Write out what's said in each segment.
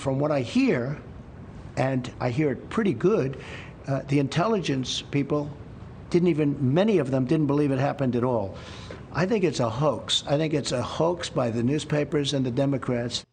from what I hear, and I hear it pretty good, the intelligence people many of them didn't believe it happened at all. I think it's a hoax. I think it's a hoax by the newspapers and the Democrats.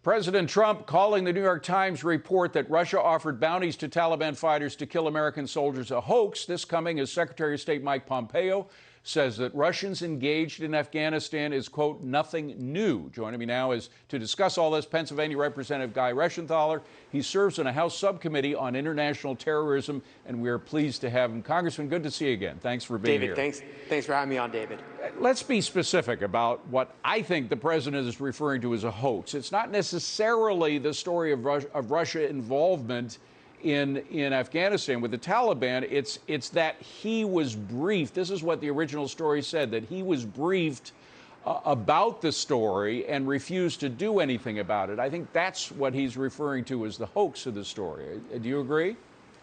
President Trump calling the New York Times report that Russia offered bounties to Taliban fighters to kill American soldiers a hoax. This coming as Secretary of State Mike Pompeo says that Russians engaged in Afghanistan is, quote, nothing new. Joining me now is to discuss all this, Pennsylvania Representative Guy Reschenthaler. He serves on a House subcommittee on international terrorism, and we are pleased to have him. Congressman, good to see you again. Thanks for being here. David, thanks for having me on, David. Let's be specific about what I think the president is referring to as a hoax. It's not necessarily the story of Russia involvement in Afghanistan with the Taliban. It's that he was briefed. This is what the original story said, that he was briefed about the story and refused to do anything about it. I think that's what he's referring to as the hoax of the story. Do you agree?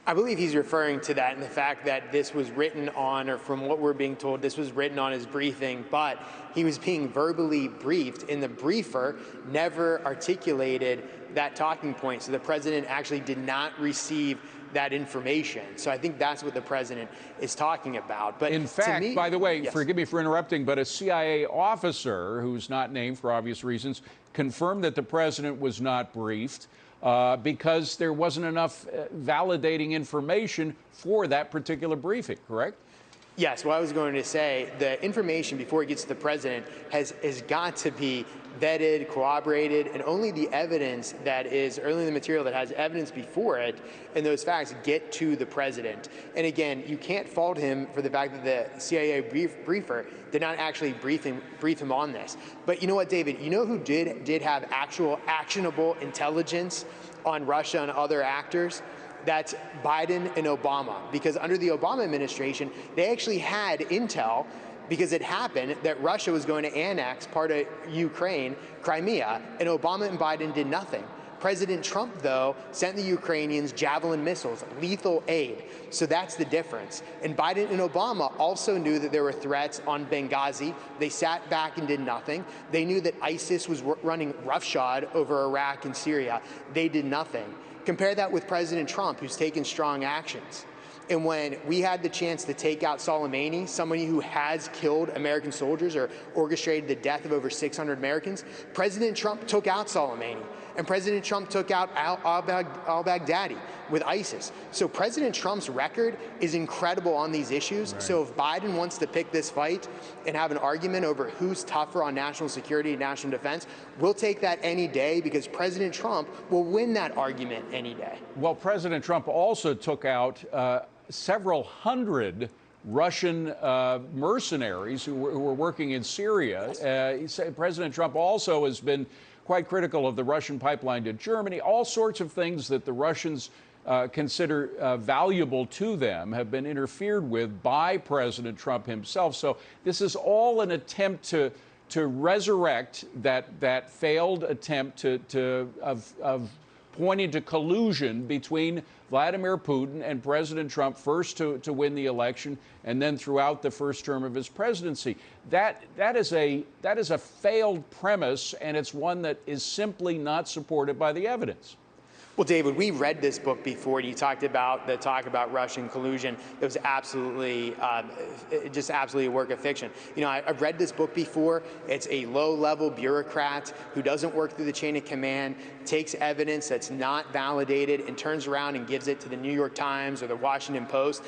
I believe he's referring to that and the fact that this was written on, or from what we're being told, this was written on his briefing, but he was being verbally briefed, and the briefer never articulated that talking point. So the president actually did not receive that information. So I think that's what the president is talking about. But in fact, by the way, yes. Forgive me for interrupting, but a CIA officer who's not named for obvious reasons confirmed that the president was not briefed because there wasn't enough validating information for that particular briefing, correct? Yes, what I was going to say, the information before it gets to the president has got to be vetted, corroborated, and only the evidence that is, or only the material that has evidence before it and those facts get to the president. And again, you can't fault him for the fact that the CIA briefer did not actually brief him on this. But you know what, David, you know who did have actual actionable intelligence on Russia and other actors? That's Biden and Obama, because under the Obama administration, they actually had intel, because it happened that Russia was going to annex part of Ukraine, Crimea, and Obama and Biden did nothing. President Trump, though, sent the Ukrainians Javelin missiles, lethal aid. So that's the difference. And Biden and Obama also knew that there were threats on Benghazi. They sat back and did nothing. They knew that ISIS was running roughshod over Iraq and Syria. They did nothing. Compare that with President Trump, who's taken strong actions. And when we had the chance to take out Soleimani, somebody who has killed American soldiers or orchestrated the death of over 600 Americans, President Trump took out Soleimani. And President Trump took out al-Baghdadi with ISIS. So President Trump's record is incredible on these issues. Right. So if Biden wants to pick this fight and have an argument over who's tougher on national security and national defense, we'll take that any day, because President Trump will win that argument any day. Well, President Trump also took out several hundred Russian mercenaries who were working in Syria. Yes. President Trump also has been quite critical of the Russian pipeline to Germany. All sorts of things that the Russians consider valuable to them have been interfered with by President Trump himself. So this is all an attempt to resurrect that failed attempt of pointing to collusion between Vladimir Putin and President Trump, first to win the election and then throughout the first term of his presidency. That is a failed premise, and it's one that is simply not supported by the evidence. Well, David, we read this book before, and you talked about the talk about Russian collusion. It was absolutely, just absolutely a work of fiction. You know, I've read this book before. It's a low-level bureaucrat who doesn't work through the chain of command, takes evidence that's not validated, and turns around and gives it to the New York Times or the Washington Post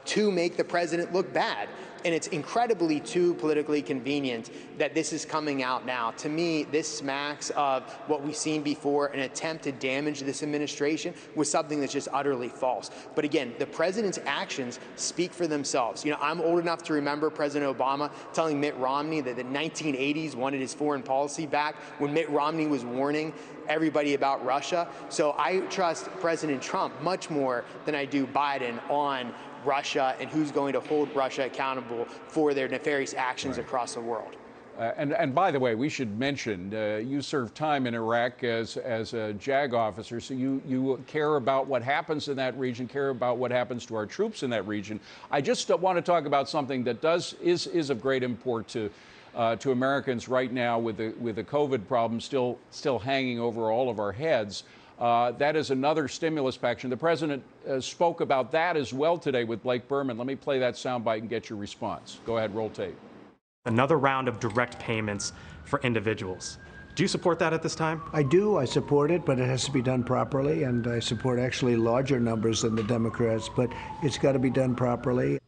to make the president look bad. And it's incredibly too politically convenient that this is coming out now. To me, this smacks of what we've seen before, an attempt to damage this administration with something that's just utterly false. But again, the president's actions speak for themselves. You know, I'm old enough to remember President Obama telling Mitt Romney that the 1980s wanted his foreign policy back when Mitt Romney was warning everybody about Russia. So I trust President Trump much more than I do Biden on Russia and who's going to hold Russia accountable for their nefarious actions across the world. And by the way, we should mention, you served time in Iraq as a JAG officer, so you care about what happens in that region, care about what happens to our troops in that region. I just want to talk about something that is of great import to to Americans right now with the COVID problem still hanging over all of our heads. That is another stimulus package. The president spoke about that as well today with Blake Berman. Let me play that soundbite and get your response. Go ahead, roll tape. Another round of direct payments for individuals. Do you support that at this time? I do. I support it, but it has to be done properly, and I support actually larger numbers than the Democrats, but it's got to be done properly.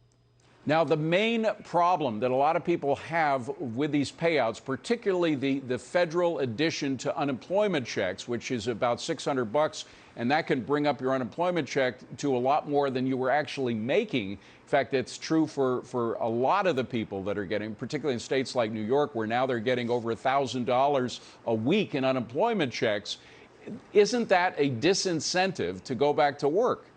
Now, the main problem that a lot of people have with these payouts, particularly the federal addition to unemployment checks, which is about $600, and that can bring up your unemployment check to a lot more than you were actually making. In fact, it's true for a lot of the people that are getting, particularly in states like New York, where now they're getting over $1,000 a week in unemployment checks. Isn't that a disincentive to go back to work?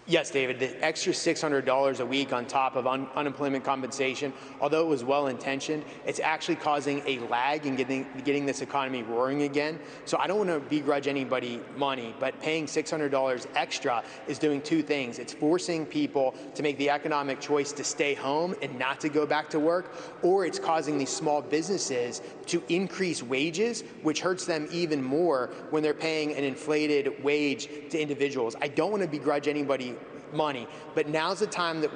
Yes, David, the extra $600 a week on top of unemployment compensation, although it was well-intentioned, it's actually causing a lag in getting this economy roaring again. So I don't want to begrudge anybody money, but paying $600 extra is doing two things. It's forcing people to make the economic choice to stay home and not to go back to work, or it's causing these small businesses to increase wages, which hurts them even more when they're paying an inflated wage to individuals. I don't want to begrudge anybody money, but now's the time that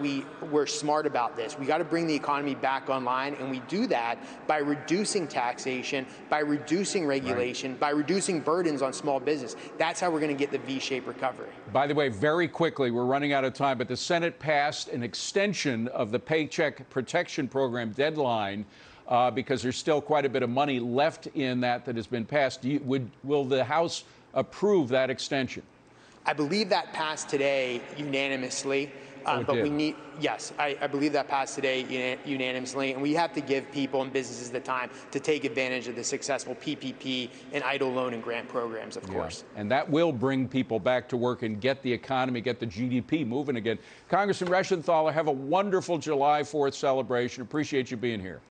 we're smart about this. We got to bring the economy back online, and we do that by reducing taxation, by reducing regulation, by reducing burdens on small business. That's how we're going to get the V-shaped recovery. By the way, very quickly, we're running out of time, but the Senate passed an extension of the Paycheck Protection Program deadline because there's still quite a bit of money left in that has been passed. Will the House approve that extension? I believe that passed today unanimously, but we need, yes, I believe that passed today unanimously, and we have to give people and businesses the time to take advantage of the successful PPP and EIDL loan and grant programs, of course. And that will bring people back to work and get the economy, get the GDP moving again. Congressman Reschenthaler, have a wonderful July 4th celebration. Appreciate you being here.